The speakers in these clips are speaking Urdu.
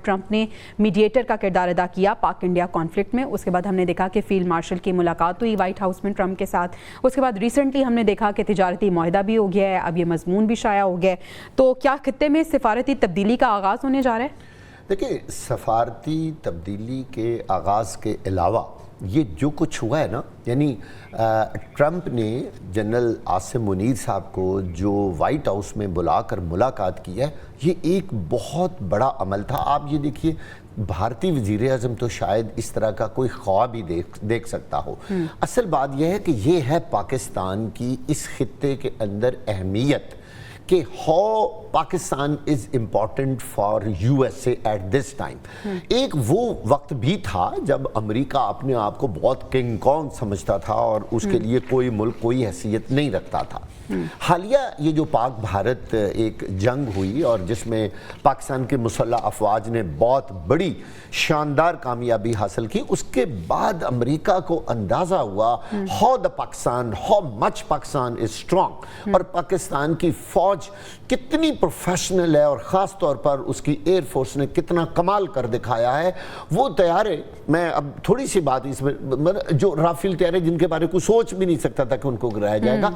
ٹرمپ نے میڈیٹر کا کردار ادا کیا پاک انڈیا کانفلکٹ میں. اس کے بعد ہم نے دیکھا کہ فیلڈ مارشل کی ملاقات ہوئی وائٹ ہاؤس میں ٹرمپ کے ساتھ. اس کے بعد ریسنٹلی ہم نے دیکھا کہ تجارتی معاہدہ بھی ہو گیا ہے, اب یہ مضمون بھی شائع ہو گیا ہے. تو کیا خطے میں سفارتی تبدیلی کا آغاز ہونے جا رہا ہے؟ دیکھیں, سفارتی تبدیلی کے آغاز کے علاوہ یہ جو کچھ ہوا ہے نا, یعنی ٹرمپ نے جنرل عاصم منیر صاحب کو جو وائٹ ہاؤس میں بلا کر ملاقات کی ہے, یہ ایک بہت بڑا عمل تھا. آپ یہ دیکھیے, بھارتی وزیر اعظم تو شاید اس طرح کا کوئی خواب ہی دیکھ سکتا ہو. اصل بات یہ ہے کہ یہ ہے پاکستان کی اس خطے کے اندر اہمیت کہ how Pakistan is important for U S A at this time. ایک وہ وقت بھی تھا جب امریکہ اپنے آپ کو بہت کنگ کانگ سمجھتا تھا اور اس کے لیے کوئی ملک کوئی حیثیت نہیں رکھتا تھا. حالیہ یہ جو پاک بھارت ایک جنگ ہوئی اور جس میں پاکستان کے مسلح افواج نے بہت بڑی شاندار کامیابی حاصل کی, اس کے بعد امریکہ کو اندازہ ہوا how the Pakistan, how much Pakistan is strong, اور پاکستان کی فوج کتنی پروفیشنل ہے اور خاص طور پر اس کی ایئر فورس نے کتنا کمال کر دکھایا ہے. وہ طیارے, میں اب تھوڑی سی بات اس میں, جو رافیل طیارے جن کے بارے کو سوچ بھی نہیں سکتا تھا کہ ان کو گرایا جائے گا.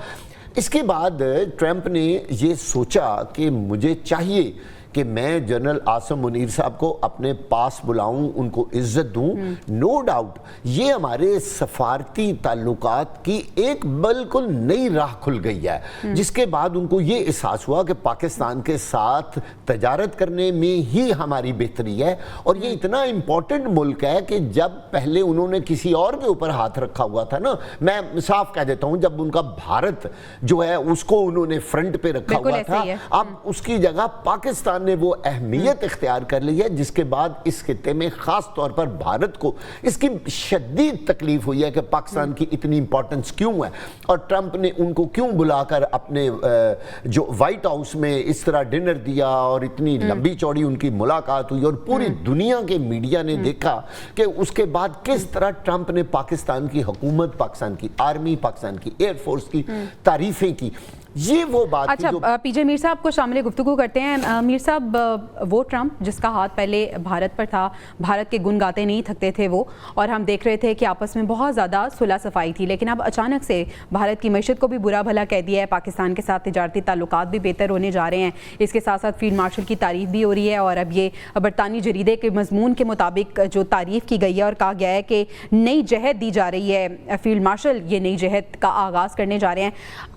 اس کے بعد ٹرمپ نے یہ سوچا کہ مجھے چاہیے کہ میں جنرل عاصم منیر صاحب کو اپنے پاس بلاؤں, ان کو عزت دوں. نو ڈاؤٹ یہ ہمارے سفارتی تعلقات کی ایک بالکل نئی راہ کھل گئی ہے, جس کے بعد ان کو یہ احساس ہوا کہ پاکستان کے ساتھ تجارت کرنے میں ہی ہماری بہتری ہے. اور یہ اتنا امپورٹنٹ ملک ہے کہ جب پہلے انہوں نے کسی اور کے اوپر ہاتھ رکھا ہوا تھا نا, میں صاف کہہ دیتا ہوں, جب ان کا بھارت جو ہے اس کو انہوں نے فرنٹ پہ رکھا ہوا تھا, اب اس کی جگہ پاکستان نے وہ اہمیت اختیار کر لی ہے, جس کے بعد اس خطے میں خاص طور پر بھارت کو اس کی شدید تکلیف ہوئی ہے کہ پاکستان کی اتنی امپورٹنس کیوں ہے, اور ٹرمپ نے ان کو کیوں بلا کر اپنے جو وائٹ ہاؤس میں اس طرح ڈنر دیا اور اتنی لمبی چوڑی ان کی ملاقات ہوئی, اور پوری دنیا کے میڈیا نے دیکھا کہ اس کے بعد کس طرح ٹرمپ نے پاکستان کی حکومت, پاکستان کی آرمی, پاکستان کی ایئر فورس کی تعریفیں کی. یہ وہ بات. اچھا, پی جے میر صاحب کو شامل گفتگو کرتے ہیں. میر صاحب, وہ ٹرمپ جس کا ہاتھ پہلے بھارت پر تھا, بھارت کے گن گاتے نہیں تھکتے تھے وہ, اور ہم دیکھ رہے تھے کہ آپس میں بہت زیادہ صلح صفائی تھی, لیکن اب اچانک سے بھارت کی معیشت کو بھی برا بھلا کہہ دیا ہے, پاکستان کے ساتھ تجارتی تعلقات بھی بہتر ہونے جا رہے ہیں, اس کے ساتھ ساتھ فیلڈ مارشل کی تعریف بھی ہو رہی ہے, اور اب یہ برطانوی جریدے کے مضمون کے مطابق جو تعریف کی گئی ہے اور کہا گیا ہے کہ نئی جہت دی جا رہی ہے, فیلڈ مارشل یہ نئی جہت کا آغاز کرنے جا رہے ہیں.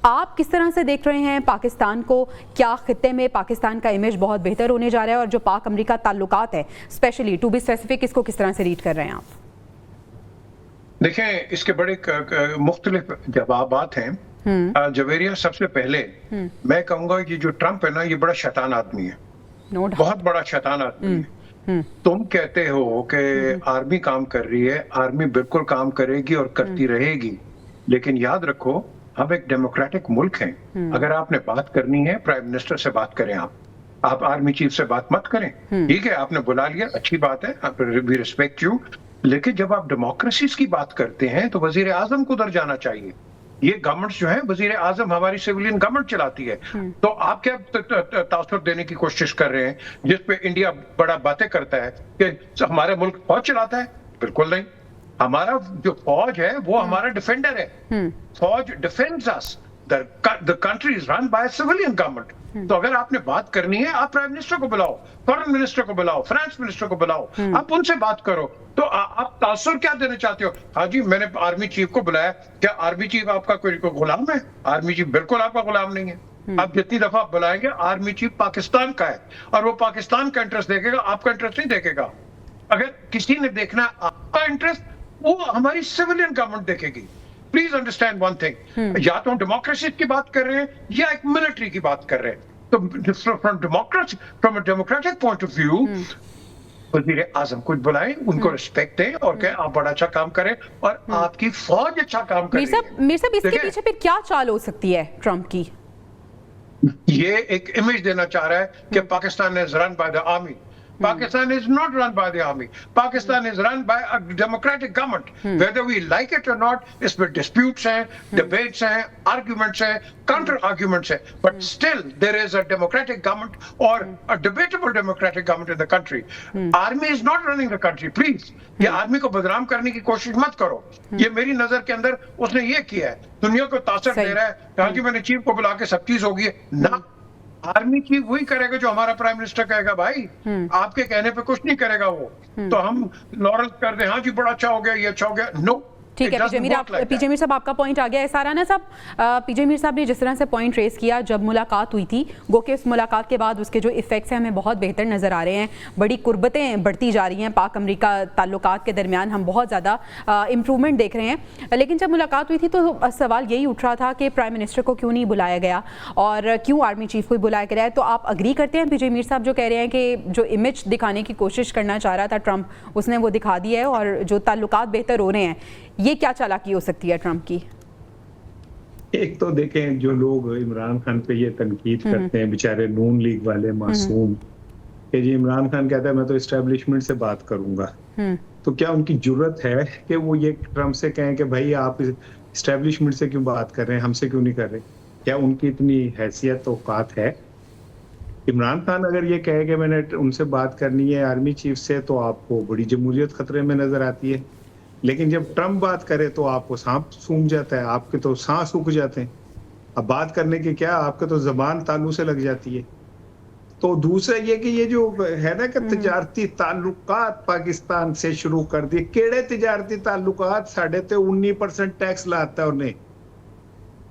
آپ کس طرح سے دیکھ رہے ہیں پاکستان کو؟ کیا خطے میں پاکستان کا امیج بہت بہتر ہونے جا رہا ہے, اور جو پاک امریکہ تعلقات ہے اسپیشلی ٹو بی اسپیسیفک, اس کو کس طرح سے ریڈ کر رہے ہیں آپ؟ دیکھیں, اس کے بڑے مختلف جوابات ہیں. جویریہ, سب سے پہلے میں کہوں گا کہ جو ٹرمپ ہے نا, یہ بڑا شیطان آدمی ہے, بہت بڑا شیطان آدمی ہے. تم کہتے ہو کہ آرمی کام کر رہی ہے, آرمی بالکل کام کرے گی اور کرتی رہے گی, لیکن یاد رکھو ہم ایک ڈیموکریٹک ملک ہیں. اگر آپ نے بات کرنی ہے پرائم منسٹر سے بات کریں, آپ آرمی چیف سے بات مت کریں. ٹھیک ہے, آپ نے بلا لیا, اچھی بات ہے, وی ریسپیکٹ یو, لیکن جب آپ ڈیموکریسیز کی بات کرتے ہیں تو وزیر اعظم کو ادھر جانا چاہیے. یہ گورنمنٹ جو ہے, وزیر اعظم ہماری سیویلین گورنمنٹ چلاتی ہے, تو آپ کیا تاثر دینے کی کوشش کر رہے ہیں جس پہ انڈیا بڑا باتیں کرتا ہے کہ ہمارے ملک فوج چلاتا ہے؟ بالکل نہیں. ہمارا جو فوج ہے وہ ہمارا ڈیفینڈر ہے. فوج ڈیفینڈز اس. The country is run by a civilian government. تو اگر آپ نے بات کرنی ہے, آپ پرائم منسٹر کو بلاؤ, فارن منسٹر کو بلاؤ, فائنانس منسٹر کو بلاؤ, آپ ان سے بات کرو. تو آپ تاثر کیا دینا چاہتے ہو؟ ہاں جی, میں نے آرمی چیف کو بلایا, کیا آرمی چیف آپ کا کوئی غلام ہے؟ آرمی چیف بالکل آپ کا غلام نہیں ہے. آپ جتنی دفعہ بلائیں گے, آرمی چیف پاکستان کا ہے اور وہ پاکستان کا انٹرسٹ دیکھے گا, آپ کا انٹرسٹ نہیں دیکھے گا. اگر کسی نے دیکھنا آپ کا انٹرسٹ, وہ ہماری سیویلین گورنمنٹ دیکھے گی. پلیز انڈرسٹینڈ ون تھنگ, یا تو ہم ڈیموکریسی کی بات کر رہے ہیں یا ایک ملٹری کی بات کر رہے ہیں. تو from a democratic point of view, وزیر اعظم کو بلائیں, ان کو رسپیکٹ دیں اور کہیں آپ بڑا اچھا کام کریں اور آپ کی فوج اچھا کام کرے. میر صاحب, اس کے پیچھے پھر کیا چال ہو سکتی ہے ٹرمپ کی؟ یہ ایک امیج دینا چاہ رہا ہے کہ Pakistan is run by the army. Pakistan is not run by the army. Pakistan is run by a democratic government. Whether we like it or not, اس پر disputes ہیں, debates ہیں, arguments ہیں, counter arguments ہیں, but still there is a democratic government or a debatable democratic government in the country. Army is not running the country. Please, یہ آرمی کو بدنام کرنے کی کوشش مت کرو. یہ میری نظر کے اندر اس نے یہ کیا ہے, دنیا کو تاثر دے رہا ہے, کہا کہ میں نے چیف کو بلا کے سب چیز ہوگی ہے. نہ, آرمی چیف وہی کرے گا جو ہمارا پرائم منسٹر کہے گا. بھائی آپ کے کہنے پہ کچھ نہیں کرے گا وہ, تو ہم لورل کر دیں, ہاں جی بڑا اچھا ہو گیا, یہ اچھا ہو گیا. نو. ٹھیک ہے پی جے میر صاحب, آپ کا پوائنٹ آ گیا ہے. سارانہ صاحب, پی جے میر صاحب نے جس طرح سے پوائنٹ ریز کیا جب ملاقات ہوئی تھی, گو کہ اس ملاقات کے بعد اس کے جو ایفیکٹس ہیں ہمیں بہت بہتر نظر آ رہے ہیں, بڑی قربتیں بڑھتی جا رہی ہیں پاک امریکہ تعلقات کے درمیان, ہم بہت زیادہ امپرومنٹ دیکھ رہے ہیں. لیکن جب ملاقات ہوئی تھی تو سوال یہی اٹھ رہا تھا کہ پرائم منسٹر کو کیوں نہیں بلایا گیا اور کیوں آرمی چیف کو بلایا گیا ہے. تو آپ اگری کرتے ہیں پی جے میر صاحب جو کہہ رہے ہیں کہ جو امیج دکھانے کی کوشش کرنا چاہ رہا تھا ٹرمپ, اس نے وہ دکھا دی ہے, اور جو تعلقات بہتر ہو رہے ہیں, یہ کیا چالاکی ہو سکتی ہے ٹرمپ کی؟ ایک تو دیکھیں, جو لوگ عمران خان پہ یہ تنقید کرتے ہیں, بیچارے نون لیگ والے معصوم, کہ جی عمران خان کہتا ہے میں تو اسٹیبلشمنٹ سے بات کروں گا, تو کیا ان کی جرت ہے کہ وہ یہ ٹرمپ سے کہیں کہ بھائی آپ اسٹیبلشمنٹ سے کیوں بات کر رہے ہیں, ہم سے کیوں نہیں کر رہے؟ کیا ان کی اتنی حیثیت اوقات ہے؟ عمران خان اگر یہ کہے کہ میں نے ان سے بات کرنی ہے آرمی چیف سے, تو آپ کو بڑی جمہوریت خطرے میں نظر آتی ہے. لیکن جب ٹرمپ بات کرے تو آپ کو سانپ سونگ جاتا ہے, آپ کے تو سانس سوکھ جاتے ہیں. اب بات کرنے کی کیا, آپ کے تو زبان تالو سے لگ جاتی ہے. تو دوسرا یہ کہ یہ جو ہے نا کہ تجارتی تعلقات پاکستان سے شروع کر دیے, کیڑے تجارتی تعلقات, 19.5% ٹیکس لاتا ہے انہیں.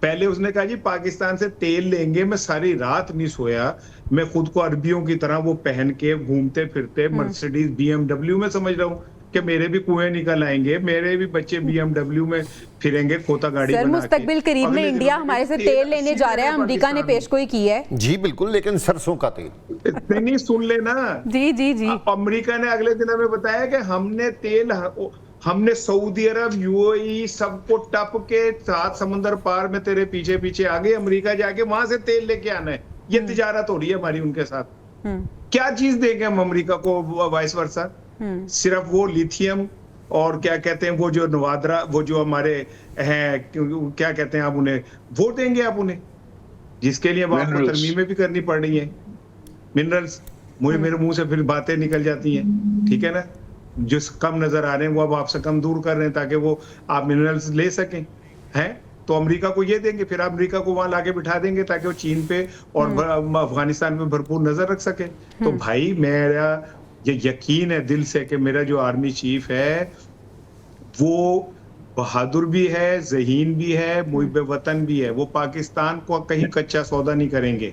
پہلے اس نے کہا جی پاکستان سے تیل لیں گے, میں ساری رات نہیں سویا, میں خود کو عربیوں کی طرح وہ پہن کے گھومتے پھرتے مرسیڈیز BMW میں سمجھ رہا ہوں کہ میرے بھی کنویں نکل آئیں گے, میرے بھی بچے BMW میں پھریں گے کھوتا گاڑی بنا کے. مستقبل قریب میں انڈیا ہمارے سے تیل لینے جا رہا ہے, امریکہ نے پیش گوئی کی ہے. جی بالکل, لیکن سرسوں کا تیل. نہیں سن لینا. جی جی جی, امریکہ نے اگلے دن ہمیں بتایا کہ ہم نے سعودی عرب, UAE سب کو ٹپ کے 7 سمندر پار میں تیرے پیچھے پیچھے آگے, امریکہ جا کے وہاں سے تیل لے کے آنا ہے. یہ تجارت ہو رہی ہے ہماری ان کے ساتھ. کیا چیز دیں گے ہم امریکہ کو وائس ورسا؟ صرف وہ لیتھیم اور کیا کہتے ہیں وہ جو نوادرا, وہ جو ہمارے ہیں کیا کہتے ہیں آپ انہیں, وہ دیں گے آپ انہیں, جس کے لیے آپ کو ترمیمیں بھی کرنی پڑ رہی ہیں. منرلز, مجھے میرے منہ سے پھر باتیں نکل جاتی ہیں, ٹھیک ہے نا, جو کم نظر آ رہے ہیں وہ اب آپ سے کم دور کر رہے ہیں تاکہ وہ آپ منرلز لے سکیں ہیں. تو امریکہ کو یہ دیں گے, پھر امریکہ کو وہاں لا کے بٹھا دیں گے تاکہ وہ چین پہ اور افغانستان پہ بھرپور نظر رکھ سکے. تو بھائی میرا یہ یقین ہے دل سے کہ میرا جو آرمی چیف ہے وہ بہادر بھی ہے, ذہین بھی ہے, محب وطن بھی ہے. وہ پاکستان کو کہیں کچا سودا نہیں کریں گے,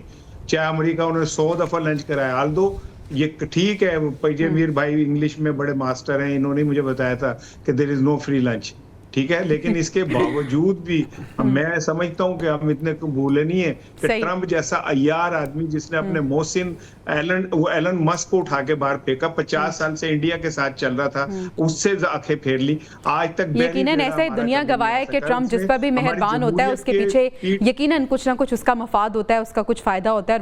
چاہے امریکہ انہوں نے 100 دفعہ لنچ کرایا. آلدو یہ ٹھیک ہے, پی جے میر بھائی انگلش میں بڑے ماسٹر ہیں, انہوں نے مجھے بتایا تھا کہ there is no free lunch, ٹھیک ہے, لیکن اس کے باوجود بھی میں سمجھتا ہوں کہ ہم اتنے بھولے نہیں ہیں کہ ٹرمپ جیسا عیار آدمی جس نے اپنے محسن ایلن مسک کو اٹھا کے باہر پھینکا, 50 سال سے انڈیا کے ساتھ چل رہا تھا, اس سے آنکھیں پھیر لی, آج تک یقیناً ایسے دنیا گواہ ہے کہ ٹرمپ جس پر بھی مہربان ہوتا ہے اس کے پیچھے یقیناً کچھ نہ کچھ اس کا مفاد ہوتا ہے, اس کا کچھ فائدہ ہوتا ہے.